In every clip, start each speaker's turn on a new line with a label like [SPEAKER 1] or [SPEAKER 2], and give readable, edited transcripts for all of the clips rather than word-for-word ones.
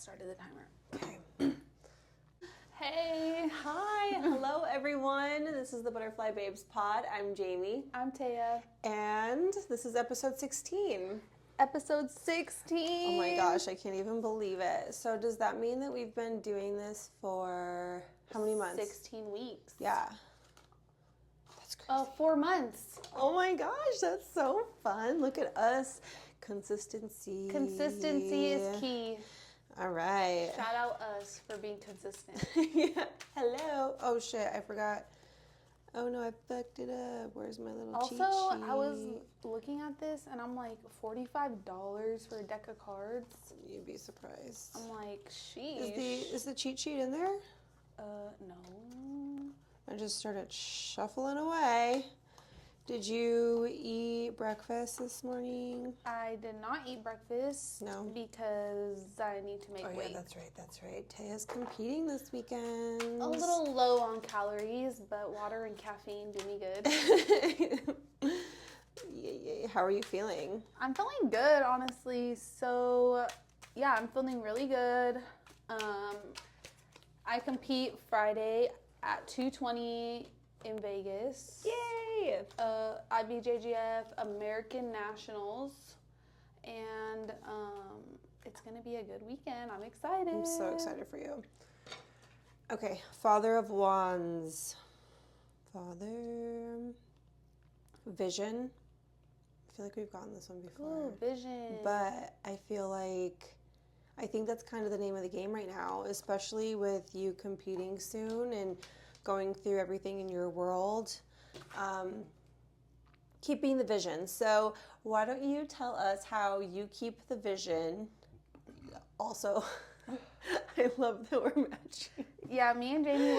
[SPEAKER 1] started the timer.
[SPEAKER 2] Okay.
[SPEAKER 1] Hey.
[SPEAKER 2] Hi. Hello, everyone. This is the Butterfly Babes Pod. I'm Jamie.
[SPEAKER 1] I'm Taya.
[SPEAKER 2] And this is episode 16.
[SPEAKER 1] Episode 16.
[SPEAKER 2] Oh my gosh, I can't even believe it. So does that mean that we've been doing this for how many months?
[SPEAKER 1] 16 weeks.
[SPEAKER 2] Yeah. That's crazy.
[SPEAKER 1] Oh, 4 months.
[SPEAKER 2] Oh my gosh, that's so fun. Look at us. Consistency.
[SPEAKER 1] Consistency is key.
[SPEAKER 2] All right.
[SPEAKER 1] Shout out us for being consistent.
[SPEAKER 2] Yeah. Hello. Oh shit, I forgot. Oh no, I fucked it up. Where's my little cheat sheet?
[SPEAKER 1] Also, I was looking at this and I'm like, $45 for a deck of cards.
[SPEAKER 2] You'd be surprised.
[SPEAKER 1] I'm like, sheesh.
[SPEAKER 2] Is the cheat sheet in there?
[SPEAKER 1] No.
[SPEAKER 2] I just started shuffling away. Did you eat breakfast this morning?
[SPEAKER 1] I did not eat breakfast.
[SPEAKER 2] No.
[SPEAKER 1] Because I need to make weight.
[SPEAKER 2] Yeah, that's right. Taya's competing this weekend.
[SPEAKER 1] A little low on calories, but water and caffeine do me good.
[SPEAKER 2] Yeah. How are you feeling?
[SPEAKER 1] I'm feeling good, honestly. So, yeah, I'm feeling really good. I compete Friday at 2:20 in Vegas.
[SPEAKER 2] Yay!
[SPEAKER 1] IBJJF American Nationals. And it's going to be a good weekend. I'm excited.
[SPEAKER 2] I'm so excited for you. Okay, Father of Wands. Father. Vision. I feel like we've gotten this one before.
[SPEAKER 1] Ooh, vision.
[SPEAKER 2] But I think that's kind of the name of the game right now, especially with you competing soon and going through everything in your world. Keeping the vision. So why don't you tell us how you keep the vision? Also, I love that we're matching.
[SPEAKER 1] Yeah, me and Jamie,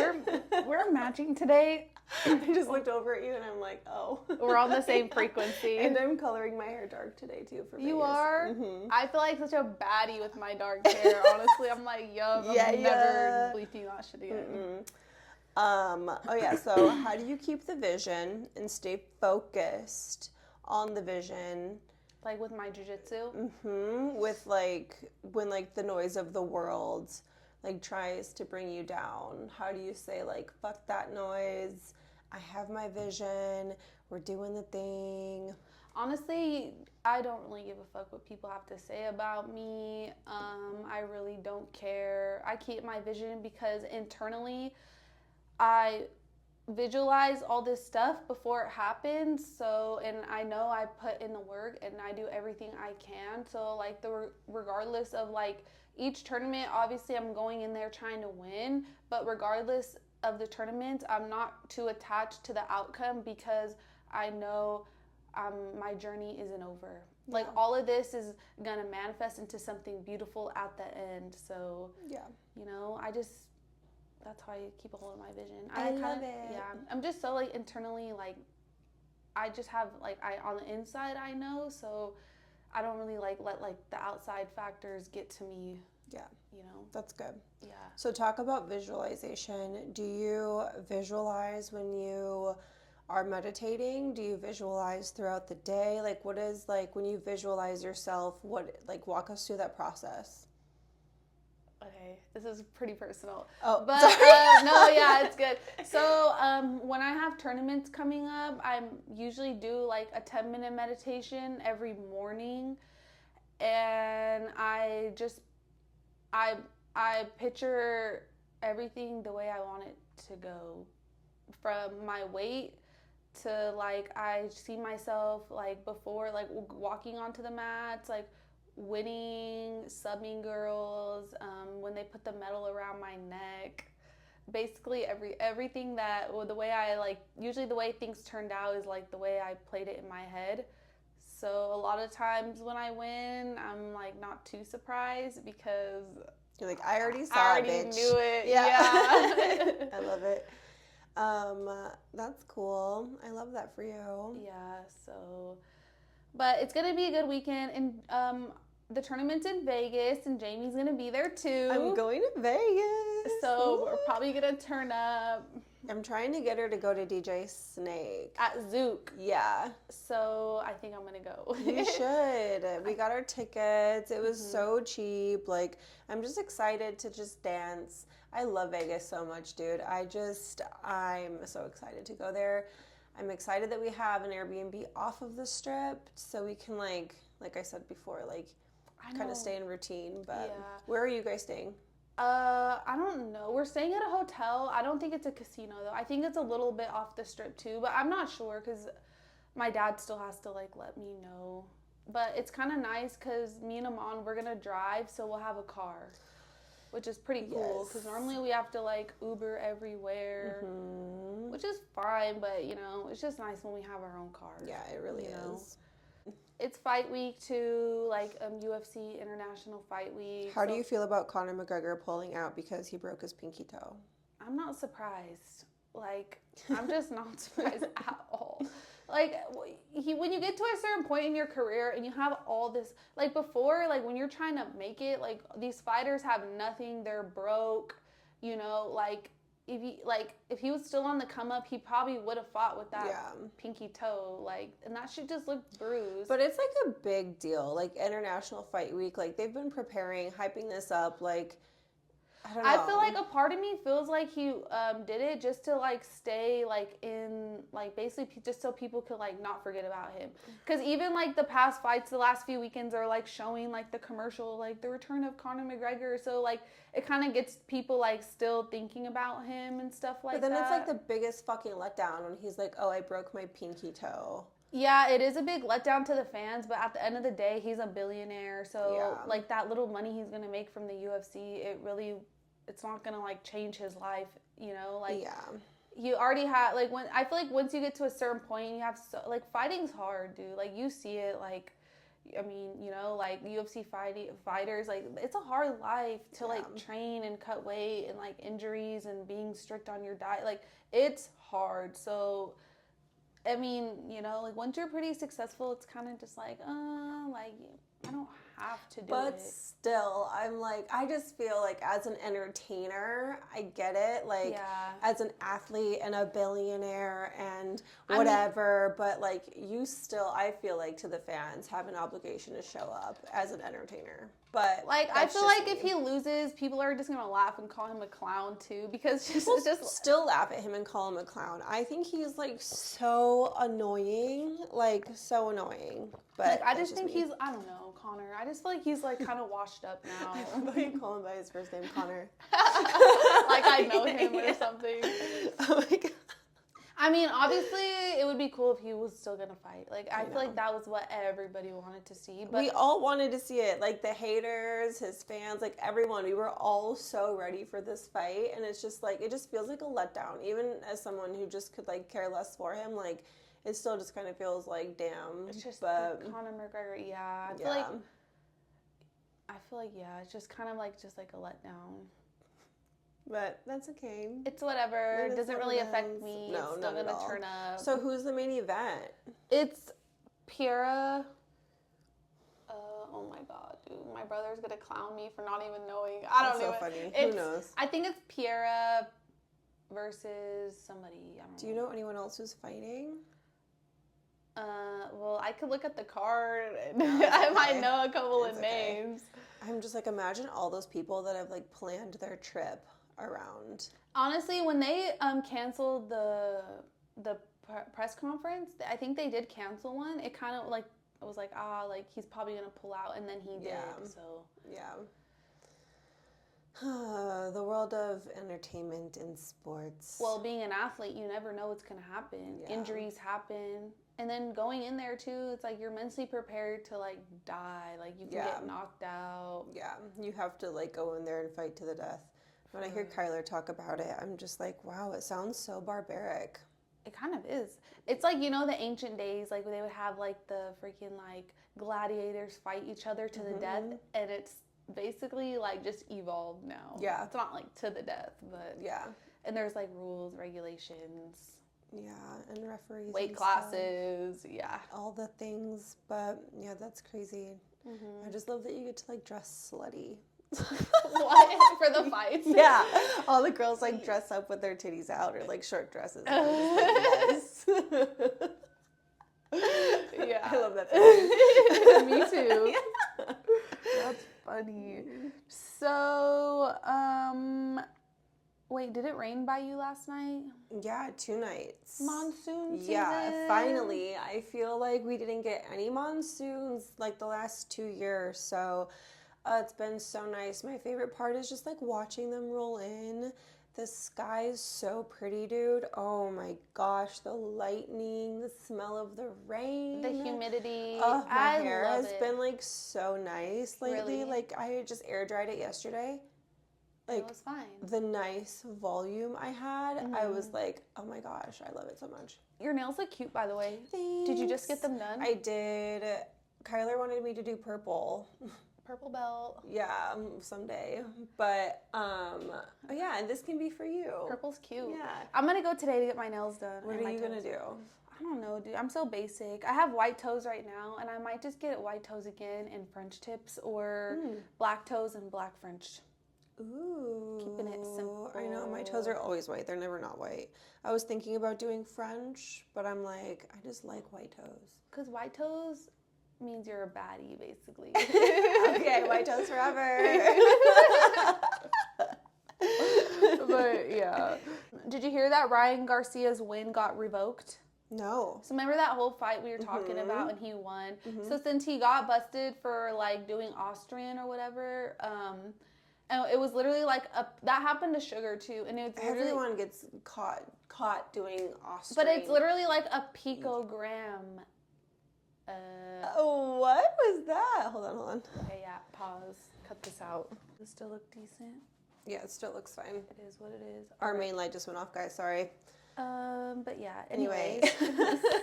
[SPEAKER 1] we're matching today.
[SPEAKER 2] I just looked over at you and I'm like, oh.
[SPEAKER 1] We're on the same frequency.
[SPEAKER 2] And I'm coloring my hair dark today too for Vegas.
[SPEAKER 1] You are?
[SPEAKER 2] Mm-hmm.
[SPEAKER 1] I feel like such a baddie with my dark hair. Honestly, I'm like, I'm never bleaching that shit again.
[SPEAKER 2] Mm-mm. Oh yeah, so how do you keep the vision and stay focused on the vision?
[SPEAKER 1] Like with my jiu-jitsu?
[SPEAKER 2] Mm-hmm. With like, when like the noise of the world like tries to bring you down, how do you say like, fuck that noise, I have my vision, we're doing the thing?
[SPEAKER 1] Honestly, I don't really give a fuck what people have to say about me. I really don't care. I keep my vision because internally I visualize all this stuff before it happens. So, and I know I put in the work and I do everything I can. So like regardless of like each tournament, obviously I'm going in there trying to win, but regardless of the tournament, I'm not too attached to the outcome because I know my journey isn't over. Yeah. Like all of this is gonna manifest into something beautiful at the end. So
[SPEAKER 2] yeah,
[SPEAKER 1] that's how I keep a hold of my vision.
[SPEAKER 2] I love it.
[SPEAKER 1] Yeah, I'm just so like internally like I just have like on the inside I know, so I don't really like let like the outside factors get to me.
[SPEAKER 2] Yeah, that's good.
[SPEAKER 1] Yeah.
[SPEAKER 2] So talk about visualization. Do you visualize when you are meditating? Do you visualize throughout the day? Like what is like when you visualize yourself? What like walk us through that process?
[SPEAKER 1] Okay, this is pretty personal.
[SPEAKER 2] Oh,
[SPEAKER 1] but no, yeah, it's good. So when I have tournaments coming up, I usually do like a 10-minute meditation every morning, and I picture everything the way I want it to go, from my weight to like I see myself like before like walking onto the mats, like winning, subbing girls, when they put the medal around my neck, basically everything that, well, the way I like, usually the way things turned out is like the way I played it in my head. So a lot of times when I win, I'm like not too surprised because
[SPEAKER 2] you're like, I already saw it, bitch.
[SPEAKER 1] Knew it.
[SPEAKER 2] Yeah. I love it. That's cool. I love that for you.
[SPEAKER 1] Yeah, so, but it's going to be a good weekend, and the tournament's in Vegas, and Jamie's going to be there too.
[SPEAKER 2] I'm going to Vegas.
[SPEAKER 1] So we're probably going to turn up.
[SPEAKER 2] I'm trying to get her to go to DJ Snake.
[SPEAKER 1] At Zook.
[SPEAKER 2] Yeah.
[SPEAKER 1] So I think I'm going to go.
[SPEAKER 2] You should. We got our tickets. It was so cheap. Like, I'm just excited to just dance. I love Vegas so much, dude. I'm so excited to go there. I'm excited that we have an Airbnb off of the strip so we can, like I said before, like, kind of stay in routine. But where are you guys staying?
[SPEAKER 1] I don't know. We're staying at a hotel. I don't think it's a casino though. I think it's a little bit off the strip too, but I'm not sure because my dad still has to like let me know. But it's kind of nice because me and Amon, we're gonna drive, so we'll have a car, which is pretty cool. Because normally we have to like Uber everywhere, which is fine. But you know, it's just nice when we have our own car.
[SPEAKER 2] Yeah, it really is.
[SPEAKER 1] It's fight week too, like UFC International Fight Week.
[SPEAKER 2] How do you feel about Conor McGregor pulling out because he broke his pinky toe?
[SPEAKER 1] I'm not surprised. Like, I'm just not surprised at all. Like, when you get to a certain point in your career and you have all this, like before, like when you're trying to make it, like these fighters have nothing, they're broke, you know, like if he was still on the come up, he probably would have fought with that pinky toe, like, and that shit just looked bruised.
[SPEAKER 2] But it's like a big deal, like International Fight Week, like they've been preparing, hyping this up, like, I don't know.
[SPEAKER 1] I feel like a part of me feels like he did it just to like stay like in like basically just so people could like not forget about him. Because even like the past fights, the last few weekends are like showing like the commercial, like the return of Conor McGregor. So like it kind of gets people like still thinking about him and stuff like that.
[SPEAKER 2] But then it's like the biggest fucking letdown when he's like, oh, I broke my pinky toe.
[SPEAKER 1] Yeah, it is a big letdown to the fans, but at the end of the day, he's a billionaire. So like that little money he's gonna make from the UFC, it's not gonna like change his life, you know. Like you already have like when I feel like once you get to a certain point, you have like fighting's hard, dude. Like you see it, like I mean, you know, like UFC fighters, like it's a hard life to like train and cut weight and like injuries and being strict on your diet. Like it's hard. So I mean, you know, like once you're pretty successful, it's kind of just like, like I don't have to do it.
[SPEAKER 2] But still, I'm like, I just feel like as an entertainer, I get it. Like as an athlete and a billionaire and whatever, but like you still, I feel like to the fans have an obligation to show up as an entertainer. But
[SPEAKER 1] like I feel like if he loses, people are just gonna laugh and call him a clown too, because just
[SPEAKER 2] still laugh at him and call him a clown. I think he's like so annoying, like so annoying. But
[SPEAKER 1] like, I just think he's, I don't know, Connor. I just feel like he's like kind of washed up now.
[SPEAKER 2] I thought you call him by his first name, Connor.
[SPEAKER 1] Like I know him or something.
[SPEAKER 2] Oh my god.
[SPEAKER 1] I mean, obviously, it would be cool if he was still gonna fight. Like, I feel like that was what everybody wanted to see. But
[SPEAKER 2] we all wanted to see it. Like, the haters, his fans, like, everyone. We were all so ready for this fight. And it's just, like, it just feels like a letdown. Even as someone who just could, like, care less for him, like, it still just kind of feels like, damn.
[SPEAKER 1] It's just
[SPEAKER 2] but
[SPEAKER 1] Conor McGregor, I feel like, it's just kind of like, just like a letdown.
[SPEAKER 2] But that's okay.
[SPEAKER 1] It's whatever. It doesn't really affect me.
[SPEAKER 2] No,
[SPEAKER 1] it's still
[SPEAKER 2] not
[SPEAKER 1] gonna
[SPEAKER 2] at all.
[SPEAKER 1] turn up.
[SPEAKER 2] So who's the main event?
[SPEAKER 1] It's Piera. Oh my god, dude. My brother's gonna clown me for not even knowing. I don't know.
[SPEAKER 2] That's so funny. Who knows?
[SPEAKER 1] I think it's Piera versus somebody. I don't know.
[SPEAKER 2] Do you know anyone else who's fighting?
[SPEAKER 1] Well, I could look at the card. I might know a couple of names.
[SPEAKER 2] I'm just like, imagine all those people that have like planned their trip around.
[SPEAKER 1] Honestly, when they canceled the press conference, I think they did cancel one. It kind of like I was like, like he's probably gonna pull out, and then he did. So
[SPEAKER 2] the world of entertainment and sports.
[SPEAKER 1] Well, being an athlete, you never know what's gonna happen. Injuries happen. And then going in there too, it's like you're mentally prepared to like die. Like you can get knocked out.
[SPEAKER 2] Yeah, you have to like go in there and fight to the death. When I hear Kyler talk about it, I'm just like, wow, it sounds so barbaric.
[SPEAKER 1] It kind of is. It's like, you know, the ancient days, like they would have like the freaking like gladiators fight each other to the death, and it's basically like just evolved now.
[SPEAKER 2] Yeah.
[SPEAKER 1] It's not like to the death, but and there's like rules, regulations.
[SPEAKER 2] Yeah, and referees.
[SPEAKER 1] Weight
[SPEAKER 2] and
[SPEAKER 1] classes,
[SPEAKER 2] stuff. All the things, but yeah, that's crazy. I just love that you get to like dress slutty
[SPEAKER 1] What? For the fights?
[SPEAKER 2] Yeah. All the girls like dress up with their titties out or like short dresses. And I'm just like, yes.
[SPEAKER 1] Yeah.
[SPEAKER 2] I love that.
[SPEAKER 1] Me too.
[SPEAKER 2] Yeah.
[SPEAKER 1] That's funny. So, wait, did it rain by you last night?
[SPEAKER 2] Yeah, 2 nights.
[SPEAKER 1] Monsoon season?
[SPEAKER 2] Yeah, finally. I feel like we didn't get any monsoons like the last 2 years, so it's been so nice. My favorite part is just like watching them roll in. The sky is so pretty, dude. Oh my gosh, the lightning, the smell of the rain.
[SPEAKER 1] The humidity.
[SPEAKER 2] Oh, my
[SPEAKER 1] I
[SPEAKER 2] hair
[SPEAKER 1] love
[SPEAKER 2] has
[SPEAKER 1] it.
[SPEAKER 2] been like so nice lately.
[SPEAKER 1] Really?
[SPEAKER 2] Like I just air dried it yesterday.
[SPEAKER 1] It
[SPEAKER 2] Like
[SPEAKER 1] was fine.
[SPEAKER 2] the nice volume I had, I was like, oh my gosh, I love it so much.
[SPEAKER 1] Your nails look cute, by the way.
[SPEAKER 2] Thanks.
[SPEAKER 1] Did you just get them done?
[SPEAKER 2] I did. Kyler wanted me to do purple.
[SPEAKER 1] Purple belt.
[SPEAKER 2] Yeah, someday. But yeah, and this can be for you.
[SPEAKER 1] Purple's cute.
[SPEAKER 2] Yeah.
[SPEAKER 1] I'm gonna go today to get my nails done.
[SPEAKER 2] What
[SPEAKER 1] and
[SPEAKER 2] are
[SPEAKER 1] my
[SPEAKER 2] you gonna
[SPEAKER 1] toes.
[SPEAKER 2] do?
[SPEAKER 1] I don't know, dude. I'm so basic. I have white toes right now, and I might just get white toes again and French tips, or black toes and black French.
[SPEAKER 2] Ooh.
[SPEAKER 1] Keeping it simple.
[SPEAKER 2] I know, my toes are always white. They're never not white. I was thinking about doing French, but I'm like, I just like white toes.
[SPEAKER 1] Because white toes means you're a baddie, basically.
[SPEAKER 2] Okay, white toes forever.
[SPEAKER 1] But yeah. Did you hear that Ryan Garcia's win got revoked?
[SPEAKER 2] No.
[SPEAKER 1] So remember that whole fight we were talking about and he won? So since he got busted for like doing Austrian or whatever, and it was literally like that happened to Sugar too, and it's literally,
[SPEAKER 2] Everyone gets caught doing Austrian.
[SPEAKER 1] but it's literally like a picogram.
[SPEAKER 2] What was that? Hold on.
[SPEAKER 1] Okay, yeah, pause. Cut this out. Does it still look decent?
[SPEAKER 2] Yeah, it still looks fine.
[SPEAKER 1] It is what it is.
[SPEAKER 2] Our main light just went off, guys. Sorry.
[SPEAKER 1] But yeah.
[SPEAKER 2] Anyway.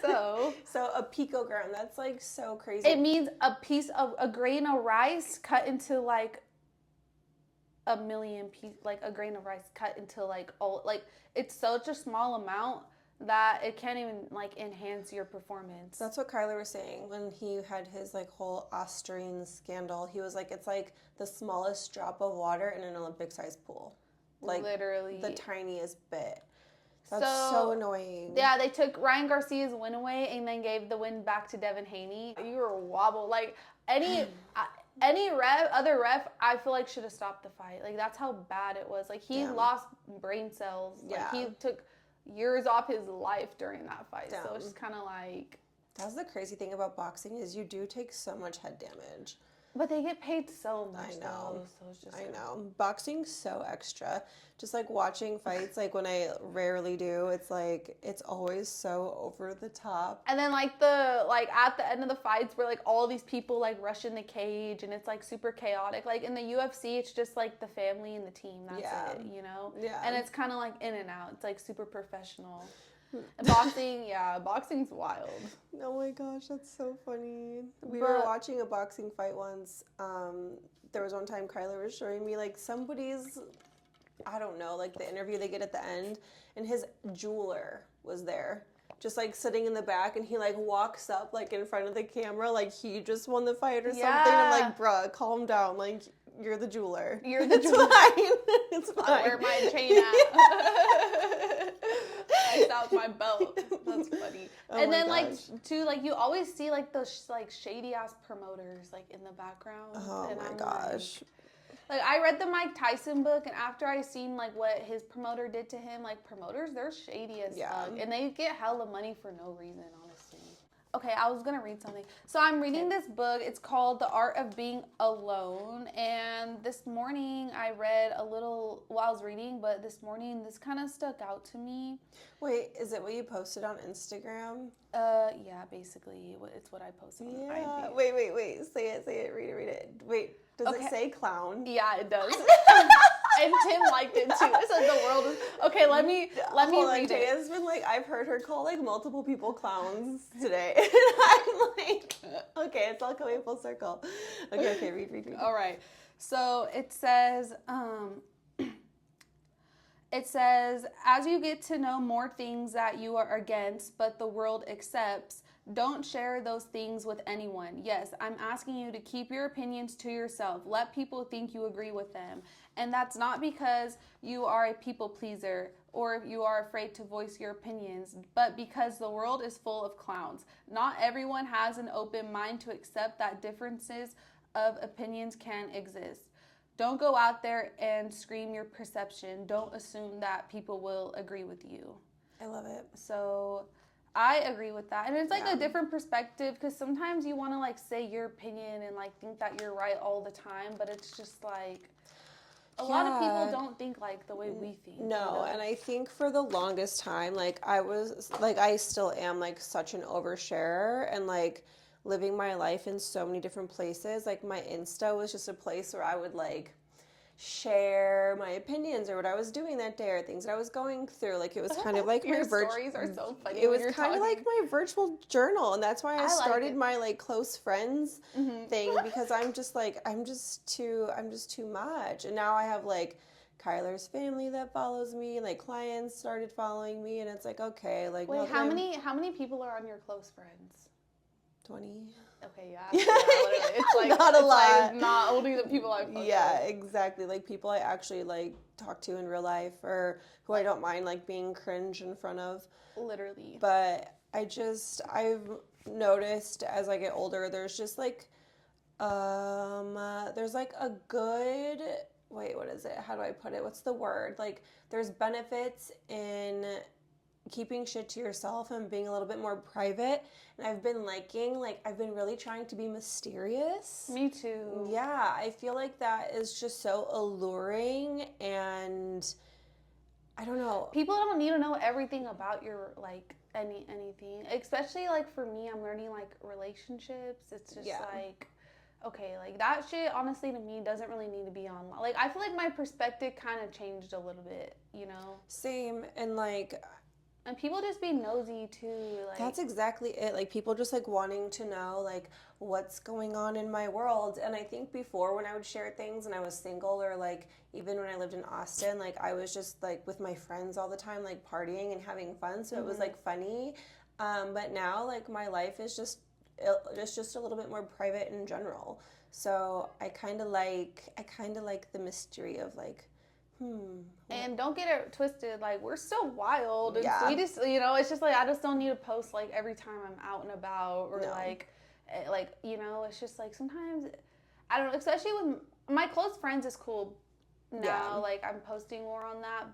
[SPEAKER 1] so
[SPEAKER 2] a picogram. That's like so crazy.
[SPEAKER 1] it means a grain of rice cut into like a million pieces, like a grain of rice cut into like all, like it's such a small amount that it can't even like enhance your performance.
[SPEAKER 2] That's what Kyler was saying when he had his like whole Austrian scandal. He was like, it's like the smallest drop of water in an Olympic-sized pool. Like
[SPEAKER 1] literally
[SPEAKER 2] the tiniest bit. That's so annoying.
[SPEAKER 1] Yeah, they took Ryan Garcia's win away and then gave the win back to Devin Haney. You were wobble. Like any other ref, I feel like should have stopped the fight. Like that's how bad it was. Like he lost brain cells. Like he took years off his life during that fight. So it's just kind of like.
[SPEAKER 2] That's the crazy thing about boxing is you do take so much head damage.
[SPEAKER 1] But they get paid so much.
[SPEAKER 2] I know.
[SPEAKER 1] Though, so it's just
[SPEAKER 2] I know. Boxing's so extra. Just like watching fights, like when I rarely do, it's like it's always so over the top.
[SPEAKER 1] And then like at the end of the fights where like all these people like rush in the cage and it's like super chaotic. Like in the UFC, it's just like the family and the team. That's it, you know?
[SPEAKER 2] Yeah.
[SPEAKER 1] And it's kind of like in and out. It's like super professional. And boxing, boxing's wild.
[SPEAKER 2] Oh my gosh, that's so funny. We were watching a boxing fight once. There was one time Kyler was showing me like somebody's, I don't know, like the interview they get at the end, and his jeweler was there, just like sitting in the back, and he like walks up like in front of the camera like he just won the fight or something. I'm like, bruh, calm down, like you're the jeweler.
[SPEAKER 1] You're the jeweler.
[SPEAKER 2] It's fine.
[SPEAKER 1] I'll wear my chain at. I out my belt. That's funny. And then like too, like you always see like those like shady ass promoters like in the background.
[SPEAKER 2] Oh
[SPEAKER 1] and
[SPEAKER 2] my gosh.
[SPEAKER 1] Like I read the Mike Tyson book, and after I seen like what his promoter did to him, like promoters, they're shady as fuck, and they get hella money for no reason, honestly. Okay, I was gonna read something. So I'm reading this book. It's called The Art of Being Alone. And this morning I read a little while I was reading, but this morning this kind of stuck out to me.
[SPEAKER 2] Wait, is it what you posted on Instagram?
[SPEAKER 1] Yeah, basically it's what I posted on IG.
[SPEAKER 2] Wait. Say it. Read it. Wait, does it say clown?
[SPEAKER 1] Yeah, it does. And Tim liked it too. It said the world is okay. Let me read it.
[SPEAKER 2] Taya's been like, I've heard her call like multiple people clowns today, and I'm like, okay, it's all coming full circle. Okay, read.
[SPEAKER 1] All right. So it says, as you get to know more things that you are against, but the world accepts, Don't share those things with anyone. Yes, I'm asking you to keep your opinions to yourself. Let people think you agree with them. And that's not because you are a people pleaser or if you are afraid to voice your opinions, but because the world is full of clowns. Not everyone has an open mind to accept that differences of opinions can exist. Don't go out there and scream your perception. Don't assume that people will agree with you.
[SPEAKER 2] I love it.
[SPEAKER 1] So I agree with that. And it's like a different perspective because sometimes you want to like say your opinion and like think that you're right all the time, but it's just like a lot of people don't think like the way we think.
[SPEAKER 2] No, and I think for the longest time, like I still am like such an oversharer and like living my life in so many different places. Like my Insta was just a place where I would like share my opinions or what I was doing that day or things that I was going through. Like it was kind of like
[SPEAKER 1] your stories are so funny.
[SPEAKER 2] It was kind of like my virtual journal, and that's why I started
[SPEAKER 1] like
[SPEAKER 2] my like close friends thing because I'm just too much. And now I have like Kyler's family that follows me, like clients started following me, and it's like okay, like
[SPEAKER 1] wait, how many people are on your close friends?
[SPEAKER 2] 20.
[SPEAKER 1] Okay, yeah, literally. It's like
[SPEAKER 2] not a lot.
[SPEAKER 1] Like not only the people I fuck
[SPEAKER 2] Yeah,
[SPEAKER 1] with.
[SPEAKER 2] exactly. Like people I actually like talk to in real life or who I don't mind like being cringe in front of.
[SPEAKER 1] Literally.
[SPEAKER 2] But I've noticed as I get older, there's just like there's like a good what is it? How do I put it? What's the word? Like there's benefits in keeping shit to yourself and being a little bit more private. And I've been really trying to be mysterious.
[SPEAKER 1] Me too.
[SPEAKER 2] Yeah, I feel like that is just so alluring, and I don't know.
[SPEAKER 1] People don't need to know everything about your like anything. Especially like for me, I'm learning like relationships. It's just like okay, like that shit honestly to me doesn't really need to be online. Like I feel like my perspective kind of changed a little bit, you know?
[SPEAKER 2] Same, and like
[SPEAKER 1] and people just be nosy too. Like
[SPEAKER 2] that's exactly it. Like people just like wanting to know like what's going on in my world. And I think before when I would share things and I was single or like even when I lived in Austin, like I was just like with my friends all the time, like partying and having fun. So it was like funny. But now like my life is just a little bit more private in general. So I kind of like the mystery of like
[SPEAKER 1] and don't get it twisted, like we're so wild and we just, you know, it's just like I just don't need to post like every time I'm out and about or like you know, it's just like sometimes I don't know, especially with my close friends is cool now, like I'm posting more on that,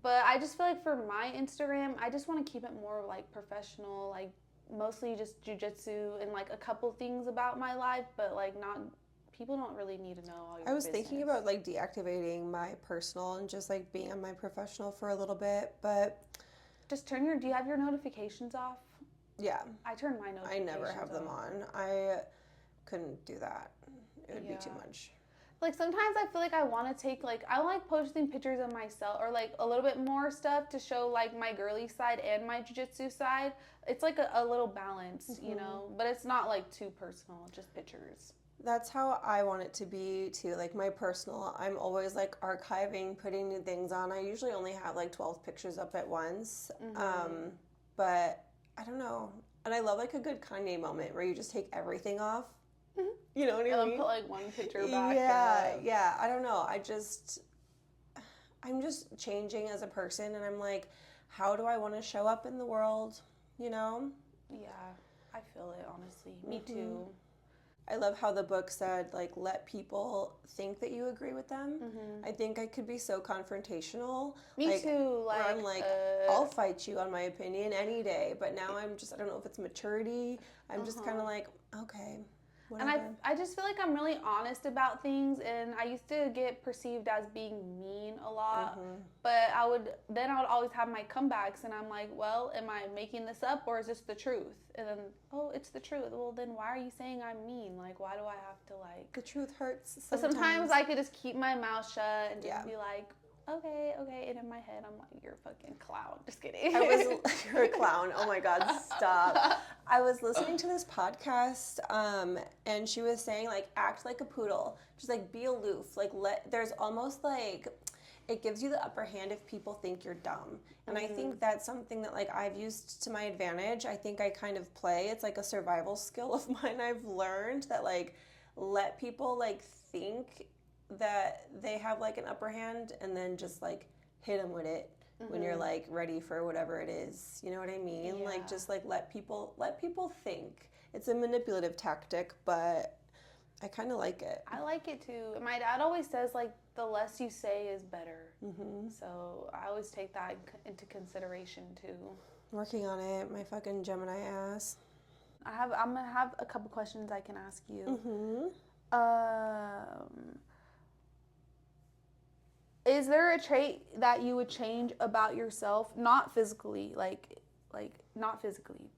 [SPEAKER 1] but I just feel like for my Instagram I just want to keep it more like professional, like mostly just jujitsu and like a couple things about my life, but like not people don't really need to know all your
[SPEAKER 2] I was
[SPEAKER 1] business.
[SPEAKER 2] thinking about like deactivating my personal and just like being on my professional for a little bit, but
[SPEAKER 1] just do you have your notifications off?
[SPEAKER 2] Yeah.
[SPEAKER 1] I turn my notifications
[SPEAKER 2] I never have them on. I couldn't do that. It would be too much.
[SPEAKER 1] Like sometimes I feel like I want to take like I like posting pictures of myself or like a little bit more stuff to show like my girly side and my jiu-jitsu side. It's like a little balance, you know, but it's not like too personal, just pictures.
[SPEAKER 2] That's how I want it to be too. Like my personal, I'm always like archiving, putting new things on. I usually only have like 12 pictures up at once. But I don't know. And I love like a good Kanye moment where you just take everything off. You know what I mean?
[SPEAKER 1] And put like one picture back.
[SPEAKER 2] Yeah. I don't know. I'm just changing as a person, and I'm like, how do I want to show up in the world? You know?
[SPEAKER 1] Yeah, I feel it honestly. Me too.
[SPEAKER 2] I love how the book said, like, let people think that you agree with them. I think I could be so confrontational.
[SPEAKER 1] Me too. Like,
[SPEAKER 2] where I'm like, I'll fight you on my opinion any day. But now I don't know if it's maturity. I'm just kind of like, okay, whatever.
[SPEAKER 1] And I just feel like I'm really honest about things, and I used to get perceived as being mean a lot, but I would always have my comebacks, and I'm like, well, am I making this up, or is this the truth? And then, oh, it's the truth. Well, then why are you saying I'm mean? Like, why do I have to like...
[SPEAKER 2] The truth hurts sometimes.
[SPEAKER 1] But sometimes I could just keep my mouth shut and just be like, okay, and in my head, I'm like, you're a fucking clown. Just kidding.
[SPEAKER 2] You're a clown. Oh my God, stop. I was listening to this podcast, and she was saying, like, act like a poodle. Just, like, be aloof. Like, there's almost, like, it gives you the upper hand if people think you're dumb. And I think that's something that like I've used to my advantage. I think I kind of play. It's like a survival skill of mine. I've learned that like let people like think that they have like an upper hand and then just like hit them with it when you're like ready for whatever it is. You know what I mean?
[SPEAKER 1] Yeah.
[SPEAKER 2] Like just like let people think. It's a manipulative tactic, but I kind of like it.
[SPEAKER 1] I like it too. My dad always says like the less you say is better. So I always take that into consideration too.
[SPEAKER 2] Working on it, my fucking Gemini ass.
[SPEAKER 1] I'm gonna have a couple questions I can ask you. Is there a trait that you would change about yourself, not physically, like not physically?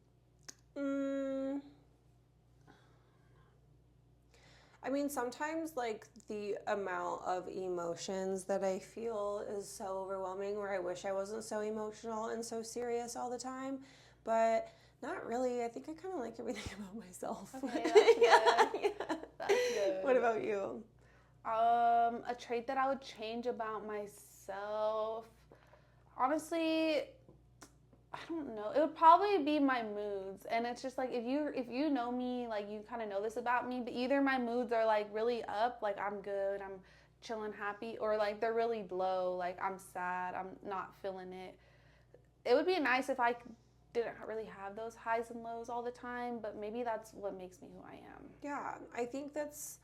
[SPEAKER 2] I mean, sometimes like the amount of emotions that I feel is so overwhelming where I wish I wasn't so emotional and so serious all the time, but not really. I think I kind of like everything about myself.
[SPEAKER 1] Okay, that's good.
[SPEAKER 2] Yeah.
[SPEAKER 1] That's good.
[SPEAKER 2] What about you?
[SPEAKER 1] A trait that I would change about myself, honestly, I don't know. It would probably be my moods, and it's just like if you know me, like you kind of know this about me. But either my moods are like really up, like I'm good, I'm chilling, happy, or like they're really low, like I'm sad, I'm not feeling it. It would be nice if I didn't really have those highs and lows all the time, but maybe that's what makes me who I am.
[SPEAKER 2] Yeah, I think that's.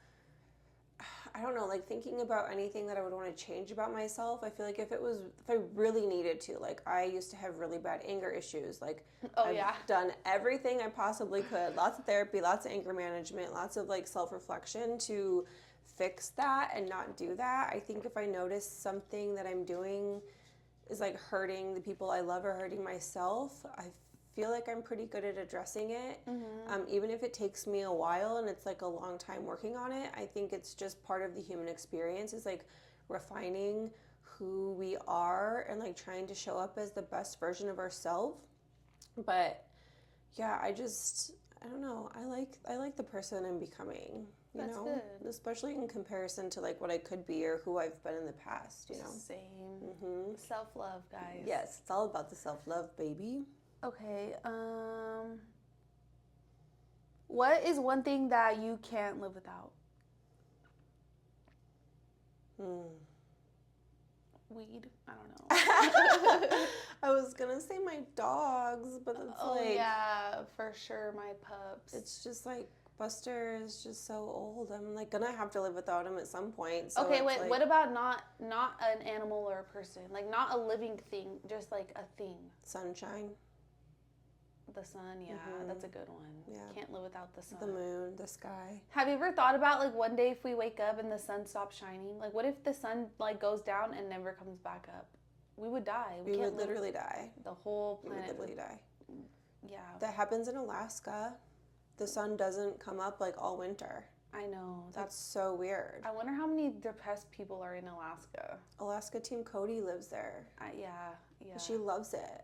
[SPEAKER 2] I don't know, like thinking about anything that I would want to change about myself. I feel like if I really needed to, like I used to have really bad anger issues. Like I've done everything I possibly could. Lots of therapy, lots of anger management, lots of like self-reflection to fix that and not do that. I think if I notice something that I'm doing is like hurting the people I love or hurting myself, I feel like I'm pretty good at addressing it. Even if it takes me a while and it's like a long time working on it, I think it's just part of the human experience is like refining who we are and like trying to show up as the best version of ourselves. But yeah, I don't know. I like the person I'm becoming.
[SPEAKER 1] That's
[SPEAKER 2] know,
[SPEAKER 1] good.
[SPEAKER 2] Especially in comparison to like what I could be or who I've been in the past. You know,
[SPEAKER 1] Same. Self-love, guys.
[SPEAKER 2] Yes, it's all about the self-love, baby.
[SPEAKER 1] Okay, what is one thing that you can't live without? Weed? I don't know.
[SPEAKER 2] I was gonna say my dogs, but it's
[SPEAKER 1] yeah, for sure, my pups.
[SPEAKER 2] It's just like Buster is just so old. I'm like gonna have to live without him at some point. So
[SPEAKER 1] okay, wait. Like, what about not an animal or a person? Like not a living thing, just like a thing.
[SPEAKER 2] Sunshine.
[SPEAKER 1] The sun, yeah, that's a good one. Yeah. Can't live without the sun.
[SPEAKER 2] The moon, the sky.
[SPEAKER 1] Have you ever thought about like one day if we wake up and the sun stops shining? Like what if the sun like goes down and never comes back up? We would die.
[SPEAKER 2] We would literally die.
[SPEAKER 1] The whole planet
[SPEAKER 2] would literally die.
[SPEAKER 1] Yeah.
[SPEAKER 2] That happens in Alaska. The sun doesn't come up like all winter.
[SPEAKER 1] I know.
[SPEAKER 2] That's so weird.
[SPEAKER 1] I wonder how many depressed people are in Alaska.
[SPEAKER 2] Alaska Team Cody lives there.
[SPEAKER 1] Yeah.
[SPEAKER 2] She loves it.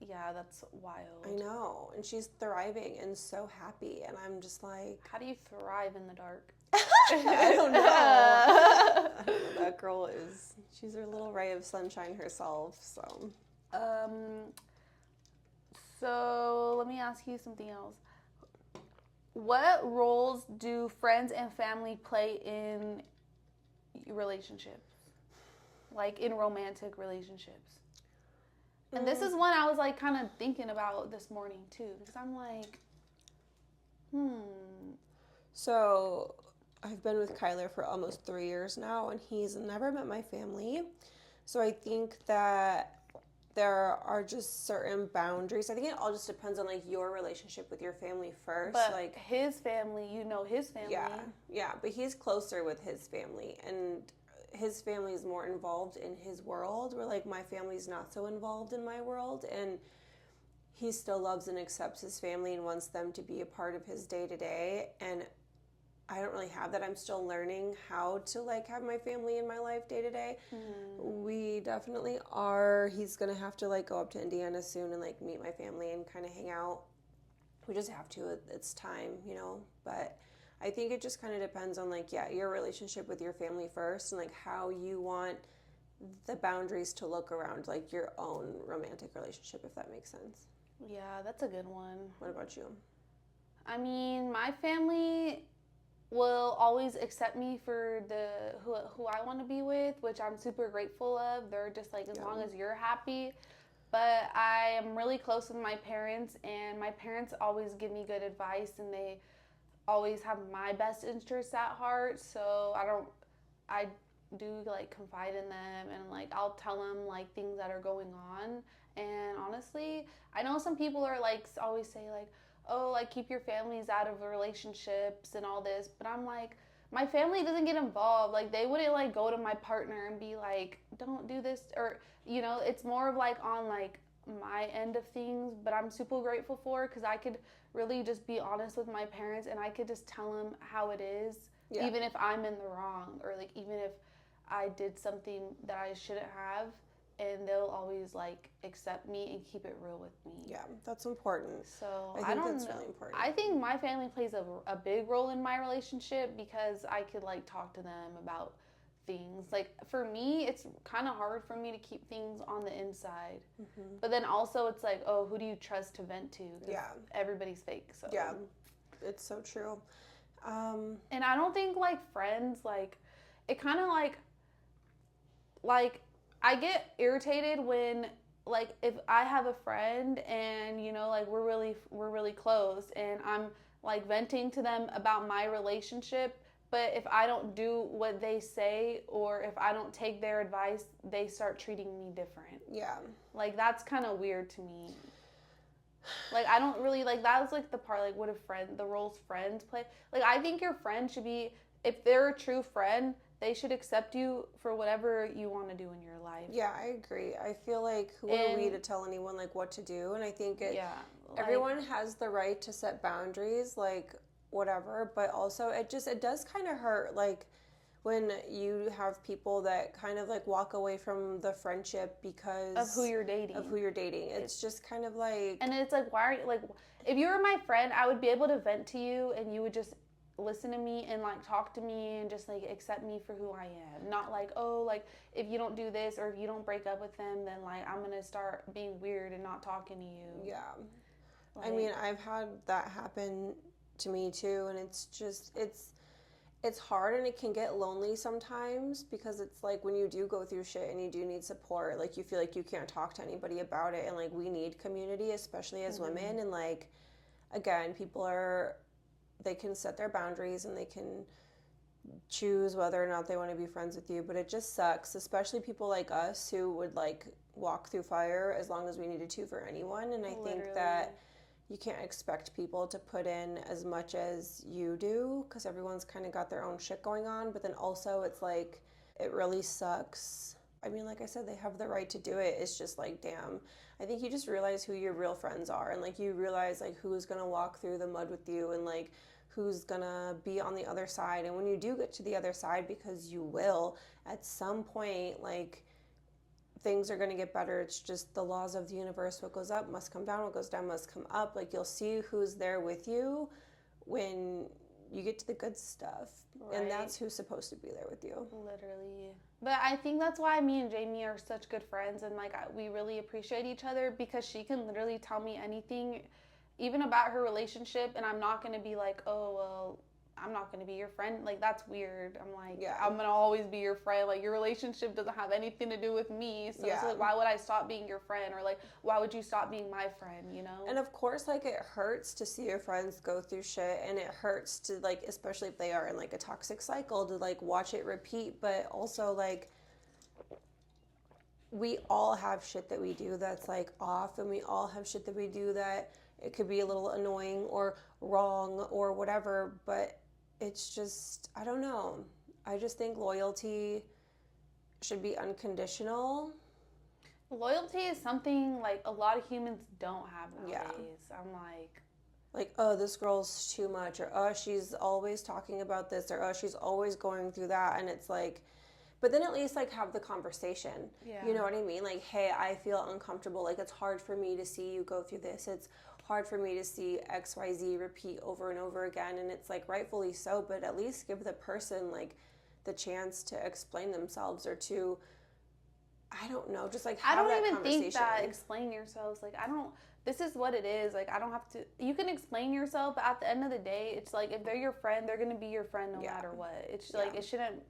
[SPEAKER 1] Yeah, that's wild.
[SPEAKER 2] I know. And she's thriving and so happy. And I'm just like...
[SPEAKER 1] How do you thrive in the dark?
[SPEAKER 2] I don't know. That girl is... She's her little ray of sunshine herself, so...
[SPEAKER 1] So, let me ask you something else. What roles do friends and family play in relationships? Like, in romantic relationships? And this is one I was like kind of thinking about this morning too, because I'm like,
[SPEAKER 2] So I've been with Kyler for almost 3 years now, and he's never met my family. So I think that there are just certain boundaries. I think it all just depends on like your relationship with your family first.
[SPEAKER 1] But
[SPEAKER 2] like
[SPEAKER 1] his family, you know his family.
[SPEAKER 2] Yeah, but he's closer with his family, and his family is more involved in his world, where like my family's not so involved in my world, and he still loves and accepts his family and wants them to be a part of his day-to-day, and I don't really have that. I'm still learning how to like have my family in my life day-to-day. We definitely are. He's gonna have to like go up to Indiana soon and like meet my family and kind of hang out. We just have to. It's time, you know, but I think it just kind of depends on like, your relationship with your family first and like how you want the boundaries to look around like your own romantic relationship, if that makes sense.
[SPEAKER 1] Yeah, that's a good one.
[SPEAKER 2] What about you?
[SPEAKER 1] I mean, my family will always accept me for who I want to be with, which I'm super grateful of. They're just like, as long as you're happy. But I am really close with my parents, and my parents always give me good advice, and they always have my best interests at heart. So I do like confide in them, and like I'll tell them like things that are going on. And honestly, I know some people are like always say like, oh, like keep your families out of relationships and all this, but I'm like, my family doesn't get involved. Like they wouldn't like go to my partner and be like, don't do this, or it's more of like on like my end of things. But I'm super grateful for, because I could really just be honest with my parents, and I could just tell them how it is, even if I'm in the wrong, or like even if I did something that I shouldn't have, and they'll always like accept me and keep it real with me.
[SPEAKER 2] Yeah, that's important.
[SPEAKER 1] So
[SPEAKER 2] I think that's
[SPEAKER 1] know.
[SPEAKER 2] really important.
[SPEAKER 1] I think my family plays a big role in my relationship, because I could like talk to them about things. Like for me, it's kind of hard for me to keep things on the inside. But then also it's like, oh, who do you trust to vent to? 'Cause everybody's fake. So
[SPEAKER 2] yeah, it's so true.
[SPEAKER 1] And I don't think like friends, like it kind of like I get irritated when like if I have a friend and like we're really close, and I'm like venting to them about my relationship, but if I don't do what they say, or if I don't take their advice, they start treating me different.
[SPEAKER 2] Yeah.
[SPEAKER 1] Like that's kind of weird to me. Like I don't really like, that was like the part, like what the roles friends play. Like I think your friend should be, if they're a true friend, they should accept you for whatever you want to do in your life.
[SPEAKER 2] Yeah, I agree. I feel like who are we to tell anyone like what to do? And I think everyone has the right to set boundaries, like whatever, but also it does kind of hurt like when you have people that kind of like walk away from the friendship because
[SPEAKER 1] of who you're dating.
[SPEAKER 2] It's just kind of like,
[SPEAKER 1] and it's like, why are you like, if you were my friend, I would be able to vent to you and you would just listen to me and like talk to me and just like accept me for who I am. Not like, oh, like if you don't do this or if you don't break up with them, then like I'm gonna start being weird and not talking to you.
[SPEAKER 2] Yeah.
[SPEAKER 1] Like,
[SPEAKER 2] I mean, I've had that happen to me too, and it's just it's hard, and it can get lonely sometimes, because it's like when you do go through shit and you do need support, like you feel like you can't talk to anybody about it, and like we need community, especially as women. And like again, they can set their boundaries and they can choose whether or not they want to be friends with you, but it just sucks, especially people like us who would like walk through fire as long as we needed to for anyone. And I think that you can't expect people to put in as much as you do, because everyone's kind of got their own shit going on. But then also it's like, it really sucks. I mean, like I said, they have the right to do it. It's just like, damn. I think you just realize who your real friends are, and like you realize like who's gonna walk through the mud with you, and like who's gonna be on the other side. And when you do get to the other side, because you will at some point, like things are gonna get better. It's just the laws of the universe. What goes up must come down, what goes down must come up. Like you'll see who's there with you when you get to the good stuff. Right. And that's who's supposed to be there with you.
[SPEAKER 1] Literally. But I think that's why me and Jamie are such good friends, and like we really appreciate each other, because she can literally tell me anything, even about her relationship, and I'm not going to be like, oh, well, I'm not going to be your friend. Like, that's weird. I'm like, I'm going to always be your friend. Like, your relationship doesn't have anything to do with me. So it's like, why would I stop being your friend? Or like, why would you stop being my friend, you know?
[SPEAKER 2] And of course, like, it hurts to see your friends go through shit, and it hurts to, like, especially if they are in, like, a toxic cycle, to, like, watch it repeat. But also, like, we all have shit that we do that's, like, off, and we all have shit that we do that it could be a little annoying or wrong or whatever, but it's just, I don't know. I just think loyalty should be unconditional.
[SPEAKER 1] Loyalty is something like a lot of humans don't have nowadays. I'm
[SPEAKER 2] like, oh, this girl's too much, or oh, she's always talking about this, or oh, she's always going through that. And it's like, but then at least like have the conversation. Yeah. You know what I mean? Like, hey, I feel uncomfortable. Like, it's hard for me to see you go through this. It's hard for me to see XYZ repeat over and over again. And it's like, rightfully so, but at least give the person like the chance to explain themselves, or to I don't know, just like
[SPEAKER 1] I
[SPEAKER 2] have
[SPEAKER 1] don't
[SPEAKER 2] that
[SPEAKER 1] even
[SPEAKER 2] conversation.
[SPEAKER 1] think that explain yourselves. Like, this is what it is. Like, I don't have to, you can explain yourself, but at the end of the day, it's like, if they're your friend, they're going to be your friend no matter what. It's like, it shouldn't,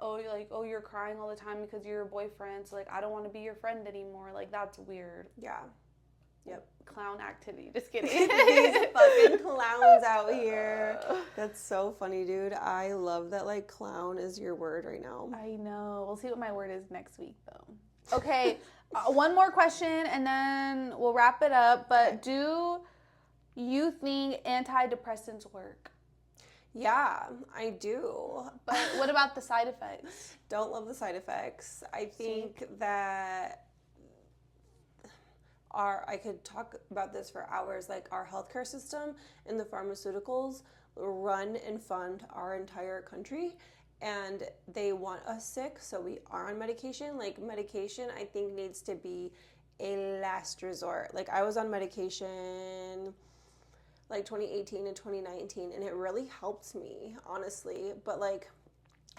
[SPEAKER 1] you're crying all the time because you're your boyfriend. So, like, I don't want to be your friend anymore. Like, that's weird.
[SPEAKER 2] Yeah. Yep.
[SPEAKER 1] Clown activity. Just kidding.
[SPEAKER 2] These fucking clowns out here. That's so funny, dude. I love that, like, clown is your word right now.
[SPEAKER 1] I know. We'll see what my word is next week, though. Okay. One more question, and then we'll wrap it up. But do you think antidepressants work?
[SPEAKER 2] Yeah, I do.
[SPEAKER 1] But what about the side effects?
[SPEAKER 2] Don't love the side effects. I think that I could talk about this for hours, like our healthcare system and the pharmaceuticals run and fund our entire country, and they want us sick, so we are on medication. Like, medication, I think, needs to be a last resort. Like, I was on medication like 2018 and 2019, and it really helped me, honestly. But, like,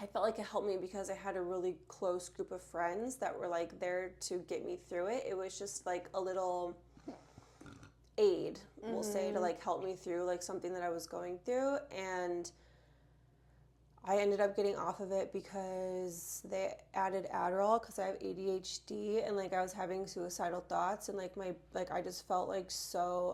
[SPEAKER 2] I felt like it helped me because I had a really close group of friends that were, like, there to get me through it. It was just, like, a little aid, we'll say, to, like, help me through, like, something that I was going through. And I ended up getting off of it because they added Adderall because I have ADHD, and, like, I was having suicidal thoughts, and, like, I just felt like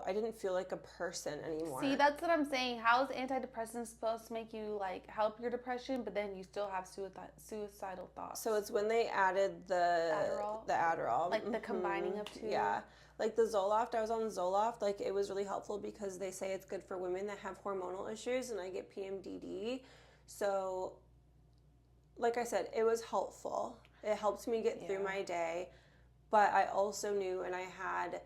[SPEAKER 2] I didn't feel like a person anymore.
[SPEAKER 1] See, that's what I'm saying. How is antidepressants supposed to make you, like, help your depression, but then you still have suicidal thoughts?
[SPEAKER 2] So it's when they added the Adderall.
[SPEAKER 1] Like, the combining of two?
[SPEAKER 2] Yeah. Like, the Zoloft, I was on Zoloft. Like, it was really helpful because they say it's good for women that have hormonal issues, and I get PMDD. So, like I said, it was helpful. It helped me get through my day. But I also knew, and I had,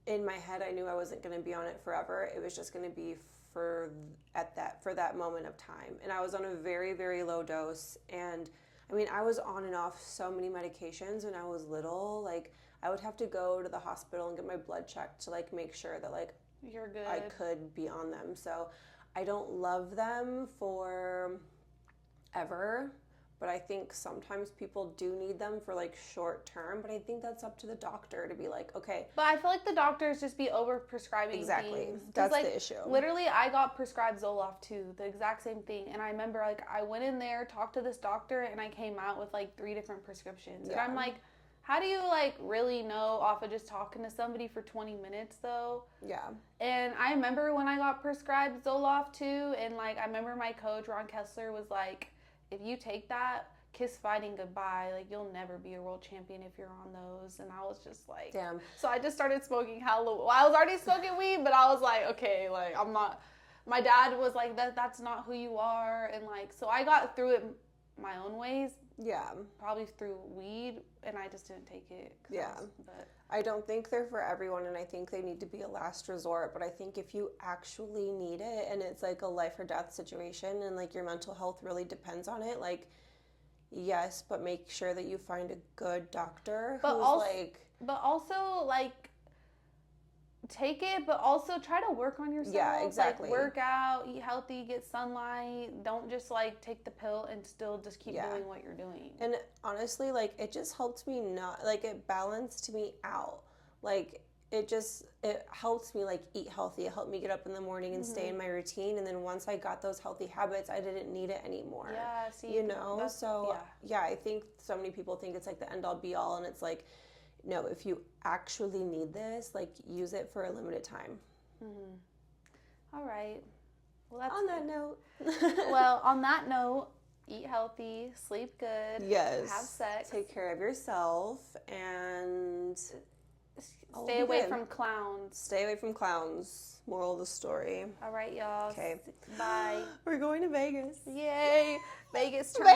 [SPEAKER 2] in my head, I knew I wasn't going to be on it forever. It was just going to be for that moment of time. And I was on a very, very low dose. And, I mean, I was on and off so many medications when I was little. Like, I would have to go to the hospital and get my blood checked to, like, make sure that, like,
[SPEAKER 1] you're good.
[SPEAKER 2] I could be on them. So I don't love them for ever, but I think sometimes people do need them for, like, short term, but I think that's up to the doctor to be like, okay.
[SPEAKER 1] But I feel like the doctors just be over prescribing things.
[SPEAKER 2] That's
[SPEAKER 1] like,
[SPEAKER 2] the issue.
[SPEAKER 1] Literally, I got prescribed Zoloft too, the exact same thing. And I remember, like, I went in there, talked to this doctor, and I came out with, like, 3 different prescriptions. Yeah. And I'm like, how do you, like, really know off of just talking to somebody for 20 minutes, though?
[SPEAKER 2] Yeah.
[SPEAKER 1] And I remember when I got prescribed Zoloft, too, and, like, I remember my coach, Ron Kessler, was like, if you take that, kiss fighting goodbye. Like, you'll never be a world champion if you're on those. And I was just like...
[SPEAKER 2] Damn.
[SPEAKER 1] So I just started smoking I was already smoking weed, but I was like, okay, like, I'm not... My dad was like, that's not who you are. And, like, so I got through it my own ways.
[SPEAKER 2] Yeah.
[SPEAKER 1] Probably through weed, and I just didn't take it.
[SPEAKER 2] Yeah. I don't think they're for everyone, and I think they need to be a last resort, but I think if you actually need it, and it's like a life or death situation, and, like, your mental health really depends on it, like, yes, but make sure that you find a good doctor
[SPEAKER 1] But also, take it, but also try to work on yourself.
[SPEAKER 2] Yeah, exactly.
[SPEAKER 1] Like, work out, eat healthy, get sunlight. Don't just, like, take the pill and still just keep doing what you're doing.
[SPEAKER 2] And honestly, like, it just helped me it balanced me out. Like, it helped me, like, eat healthy. It helped me get up in the morning and stay in my routine. And then once I got those healthy habits, I didn't need it anymore.
[SPEAKER 1] Yeah, see.
[SPEAKER 2] You know? So, yeah, I think so many people think it's, like, the end-all, be-all, and it's, like, no, if you actually need this, like, use it for a limited time.
[SPEAKER 1] Mm-hmm. All right. Well, that's
[SPEAKER 2] on that note.
[SPEAKER 1] Well, on that note, eat healthy, sleep good.
[SPEAKER 2] Yes.
[SPEAKER 1] Have sex.
[SPEAKER 2] Take care of yourself, and
[SPEAKER 1] stay away from clowns.
[SPEAKER 2] Stay away from clowns. Moral of the story.
[SPEAKER 1] All right, y'all.
[SPEAKER 2] Okay.
[SPEAKER 1] Bye.
[SPEAKER 2] We're going to Vegas.
[SPEAKER 1] Yay. Vegas,
[SPEAKER 2] Vegas, baby.